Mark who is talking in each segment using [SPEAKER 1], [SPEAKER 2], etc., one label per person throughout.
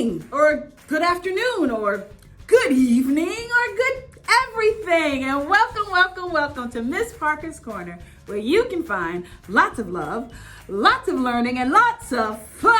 [SPEAKER 1] morning, or good afternoon, or good evening, or good everything. And welcome, welcome, welcome to Miss Parker's Corner, where you can find lots of love, lots of learning, and lots of fun.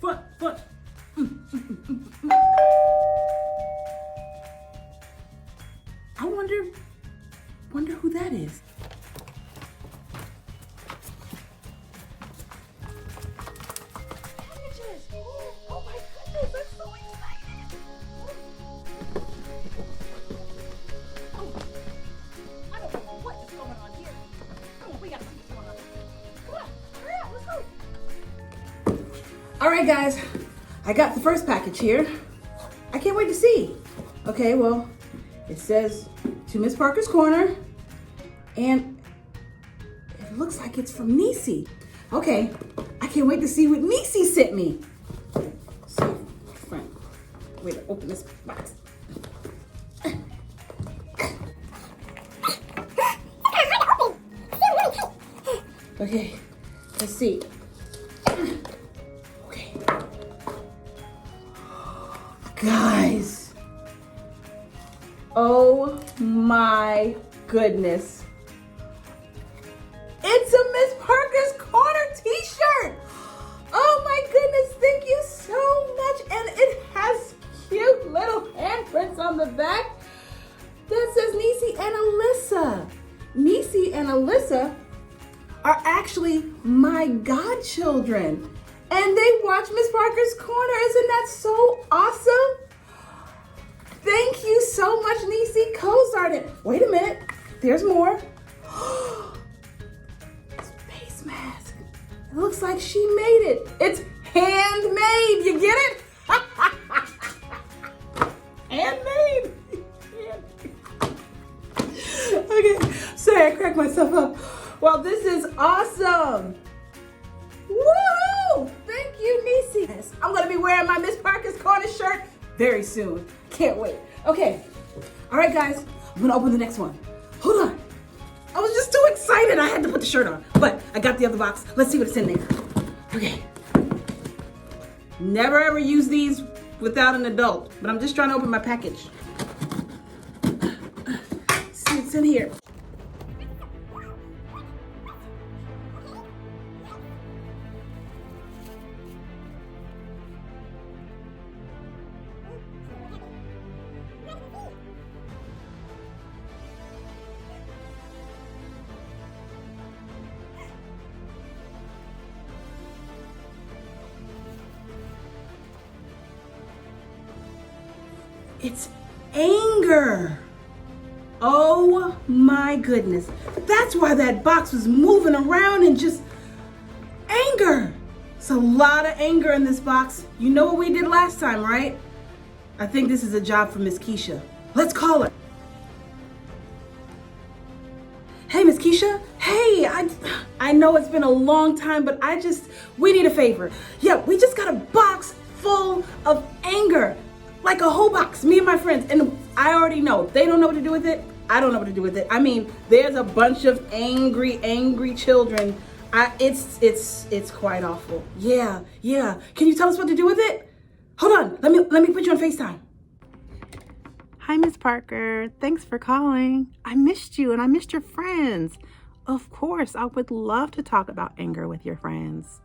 [SPEAKER 1] Fun. I wonder who that is. Oh my goodness, I'm so excited. Oh, I don't know what is going on here. Come on, we gotta see what's going on. Come on, hurry up, let's go. All right, guys, I got the first package here. I can't wait to see. Okay, well, it says to Miss Parker's Corner, and it looks like it's from Niecy. Okay, I can't wait to see what Niecy sent me. So, friend, wait to open this box. Okay, let's see. Okay. Guys. Oh my goodness. It's a Miss Parker's Corner t-shirt. Oh my goodness, thank you so much. And it has cute little handprints on the back that says Niecy and Alyssa. Niecy and Alyssa are actually my godchildren. And they watch Miss Parker's Corner. Isn't that so awesome? Thank you so much, Niecy. Co-starred it. Wait a minute. There's more. Face mask. It looks like she made it. It's handmade. You get it? Handmade. Okay. Sorry, I cracked myself up. Well, this is awesome. Woohoo! Thank you, Niecy. I'm going to be wearing my Miss Parker's Corner shirt very soon. Can't wait. Okay. All right, guys. I'm going to open the next one. Hold on. I was just too excited. I had to put the shirt on. But I got the other box. Let's see what's in there. Okay. Never ever use these without an adult. But I'm just trying to open my package. See what's in here. It's anger. Oh my goodness. That's why that box was moving around and just anger. It's a lot of anger in this box. You know what we did last time, right? I think this is a job for Miss Keisha. Let's call her. Hey, Miss Keisha. Hey, I know it's been a long time, but we need a favor. Yeah, we just got a box full of anger. Like a whole box, me and my friends, and I already know. They don't know what to do with it. I don't know what to do with it. I mean, there's a bunch of angry children. It's quite awful. Yeah. Can you tell us what to do with it? Hold on, let me put you on FaceTime.
[SPEAKER 2] Hi, Miss Parker. Thanks for calling. I missed you and I missed your friends. Of course, I would love to talk about anger with your friends.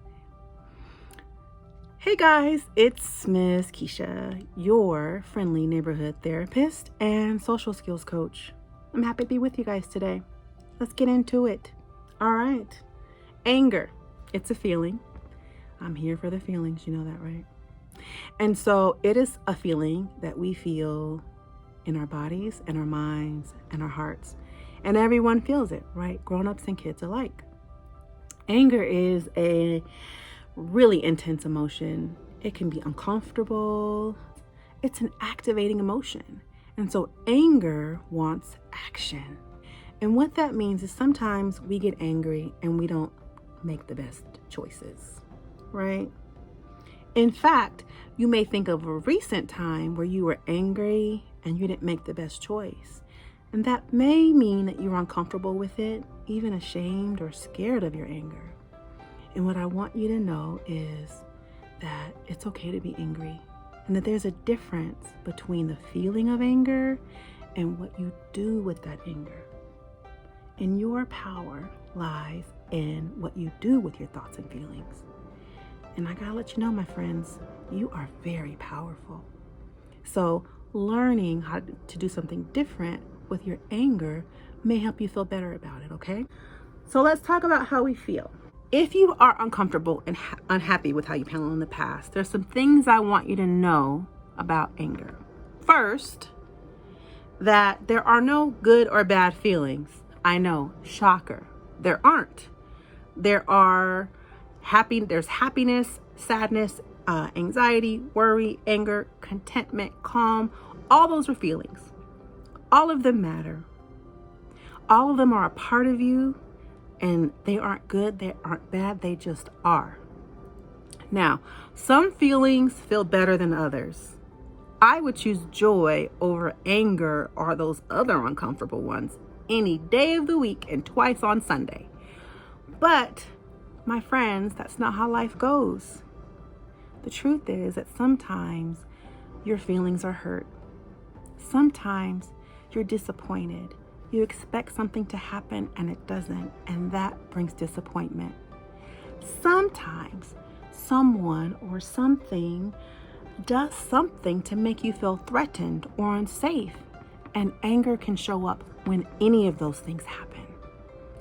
[SPEAKER 2] Hey guys, it's Miss Keisha, your friendly neighborhood therapist and social skills coach. I'm happy to be with you guys today. Let's get into it. All right. Anger. It's a feeling. I'm here for the feelings. You know that, right? And so it is a feeling that we feel in our bodies and our minds and our hearts. And everyone feels it, right? Grown-ups and kids alike. Anger is a really intense emotion. It can be uncomfortable. It's an activating emotion. And so anger wants action. And what that means is sometimes we get angry and we don't make the best choices, right? In fact, you may think of a recent time where you were angry and you didn't make the best choice. And that may mean that you're uncomfortable with it, even ashamed or scared of your anger. And what I want you to know is that it's okay to be angry and that there's a difference between the feeling of anger and what you do with that anger. And your power lies in what you do with your thoughts and feelings. And I gotta let you know, my friends, you are very powerful. So learning how to do something different with your anger may help you feel better about it, okay? So let's talk about how we feel. If you are uncomfortable and unhappy with how you've handled in the past, there's some things I want you to know about anger. First, that there are no good or bad feelings. I know, shocker. There aren't. There's happiness, sadness, anxiety, worry, anger, contentment, calm. All those are feelings. All of them matter. All of them are a part of you, and they aren't good, they aren't bad, they just are. Now, some feelings feel better than others. I would choose joy over anger or those other uncomfortable ones any day of the week and twice on Sunday. But, my friends, that's not how life goes. The truth is that sometimes your feelings are hurt. Sometimes you're disappointed. You expect something to happen and it doesn't, and that brings disappointment. Sometimes someone or something does something to make you feel threatened or unsafe, and anger can show up when any of those things happen.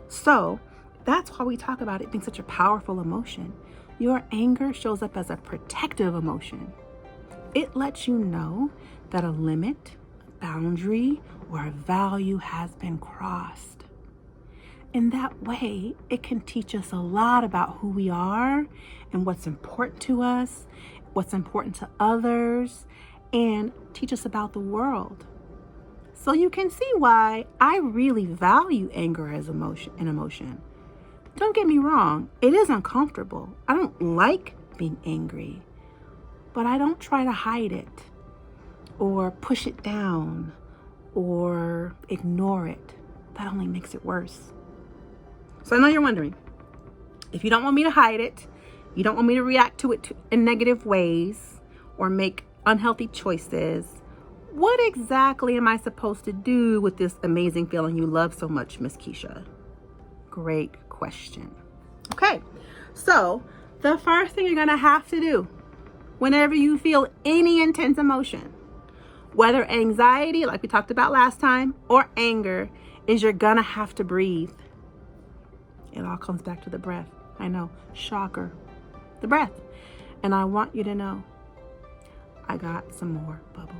[SPEAKER 2] So that's why we talk about it being such a powerful emotion. Your anger shows up as a protective emotion. It lets you know that a limit, a boundary, or a value has been crossed. In that way, it can teach us a lot about who we are and what's important to us, what's important to others, and teach us about the world. So you can see why I really value anger as an emotion. Don't get me wrong, it is uncomfortable. I don't like being angry, but I don't try to hide it or push it down or ignore it. That only makes it worse. So I know you're wondering, if you don't want me to hide it, you don't want me to react to it in negative ways or make unhealthy choices, what exactly am I supposed to do with this amazing feeling you love so much, Miss Keisha? Great question. Okay, so the first thing you're gonna have to do whenever you feel any intense emotion, whether anxiety, like we talked about last time, or anger, is you're gonna have to breathe. It all comes back to the breath. I know, shocker, the breath. And I want you to know, I got some more bubbles.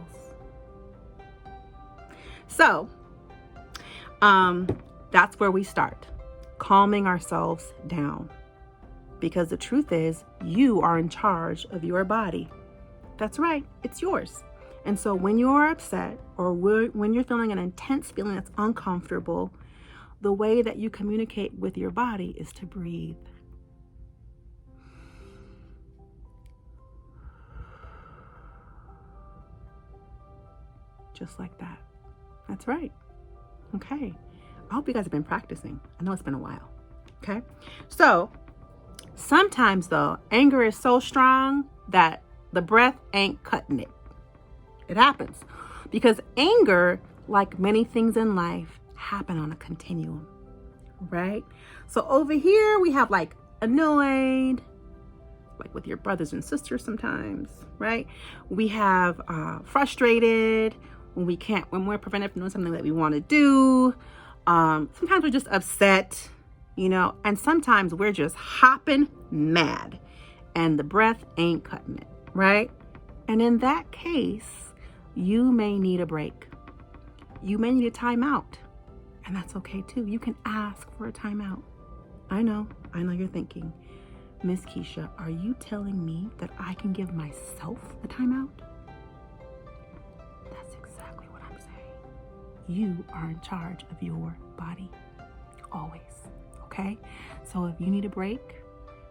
[SPEAKER 2] So, that's where we start, calming ourselves down. Because the truth is, you are in charge of your body. That's right, it's yours. And so when you're upset or when you're feeling an intense feeling that's uncomfortable, the way that you communicate with your body is to breathe. Just like that. That's right. Okay. I hope you guys have been practicing. I know it's been a while. Okay. So sometimes though, anger is so strong that the breath ain't cutting it. It happens because anger, like many things in life, happen on a continuum, right? So over here we have like annoyed, like with your brothers and sisters sometimes, right? We have frustrated when we're prevented from doing something that we want to do. Sometimes we're just upset, and sometimes we're just hopping mad and the breath ain't cutting it, right? And in that case, you may need a break. You may need a timeout, and that's okay too. You can ask for a timeout. I know you're thinking, Miss Keisha, are you telling me that I can give myself a timeout? That's exactly what I'm saying. You are in charge of your body, always, okay? So if you need a break,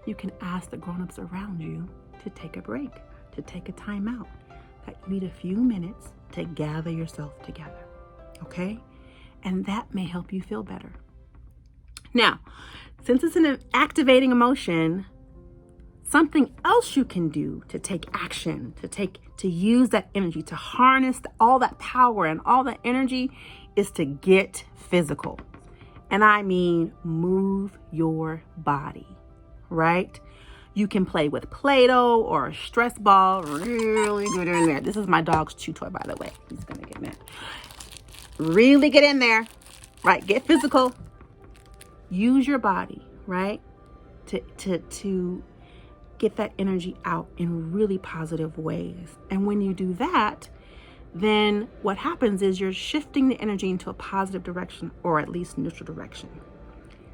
[SPEAKER 2] you can ask the grown-ups around you to take a break, to take a timeout, that you need a few minutes to gather yourself together, okay? And that may help you feel better. Now, since it's an activating emotion, Something else you can do to take action, to use that energy, to harness all that power and all that energy is to get physical. And I mean, move your body, right? You can play with Play-Doh or a stress ball. Really good in there. This is my dog's chew toy, by the way. He's going to get mad. Really get in there, right? Get physical. Use your body, right? To get that energy out in really positive ways. And when you do that, then what happens is you're shifting the energy into a positive direction, or at least neutral direction.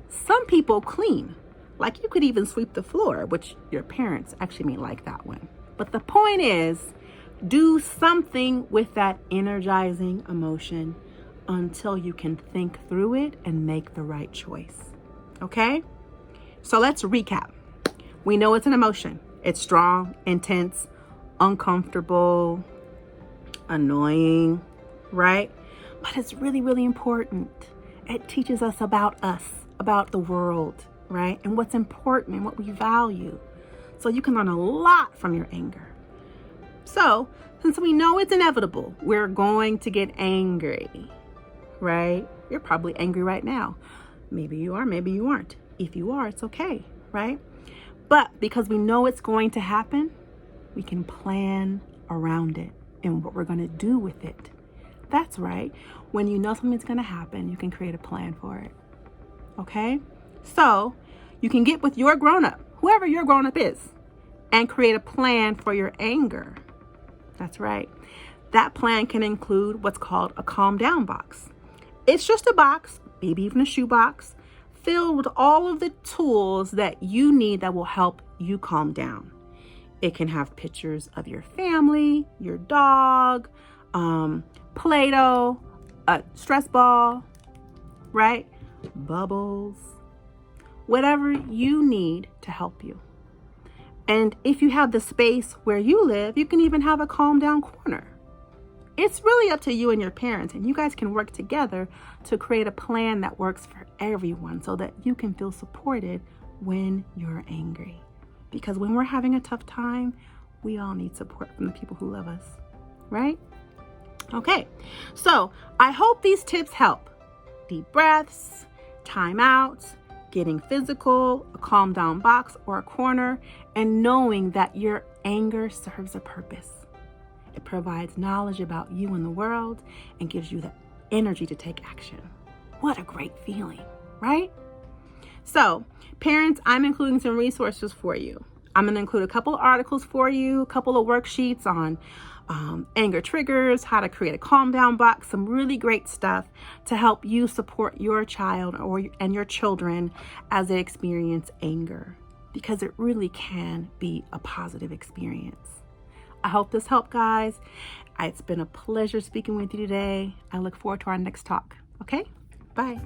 [SPEAKER 2] Some people clean, like you could even sweep the floor, which your parents actually may like that one. But the point is, do something with that energizing emotion until you can think through it and make the right choice. Okay? So let's recap. We know it's an emotion. It's strong, intense, uncomfortable, annoying, right? But it's really, really important. It teaches us, about the world, right? And what's important and what we value. So you can learn a lot from your anger. So since we know it's inevitable, we're going to get angry, right? You're probably angry right now. Maybe you are, maybe you aren't. If you are, it's okay, right? But because we know it's going to happen, we can plan around it and what we're going to do with it. That's right. When you know something's going to happen, you can create a plan for it. Okay? So you can get with your grown-up, whoever your grown-up is, and create a plan for your anger. That's right. That plan can include what's called a calm down box. It's just a box, maybe even a shoe box, filled with all of the tools that you need that will help you calm down. It can have pictures of your family, your dog, Play-Doh, a stress ball, right? Bubbles, whatever you need to help you. And if you have the space where you live, you can even have a calm down corner. It's really up to you and your parents, and you guys can work together to create a plan that works for everyone so that you can feel supported when you're angry. Because when we're having a tough time, we all need support from the people who love us, right? Okay, so I hope these tips help. Deep breaths, timeouts, getting physical, a calm down box or a corner, and knowing that your anger serves a purpose. It provides knowledge about you and the world and gives you the energy to take action. What a great feeling, right? So, parents, I'm including some resources for you. I'm going to include a couple of articles for you, a couple of worksheets on anger triggers, how to create a calm down box, some really great stuff to help you support your child and your children as they experience anger, because it really can be a positive experience. I hope this helped, guys. It's been a pleasure speaking with you today. I look forward to our next talk. Okay? Bye.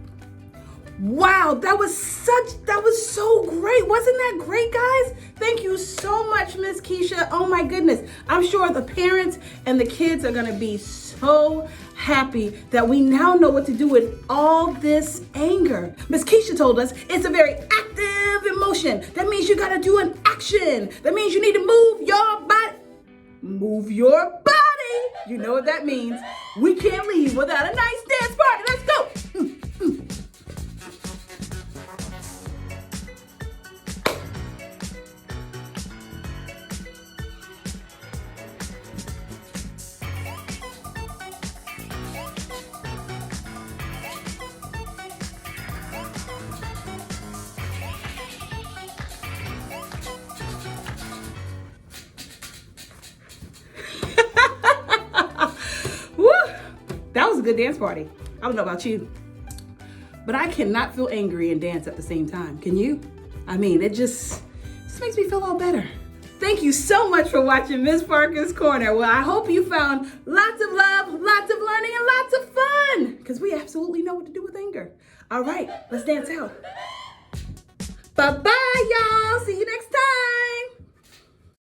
[SPEAKER 1] Wow, that was so great. Wasn't that great, guys? Thank you so much, Miss Keisha. Oh my goodness. I'm sure the parents and the kids are gonna be so happy that we now know what to do with all this anger. Miss Keisha told us it's a very active emotion. That means you gotta do an action. That means you need to move your body. Move your body. You know what that means. We can't leave without a nice dance party. Let's go. Woo! That was a good dance party. I don't know about you, but I cannot feel angry and dance at the same time. Can you? I mean, it just makes me feel all better. Thank you so much for watching Miss Parker's Corner. Well, I hope you found lots of love, lots of learning, and lots of fun, because we absolutely know what to do with anger. All right, let's dance out. Bye-bye, y'all. See you next time.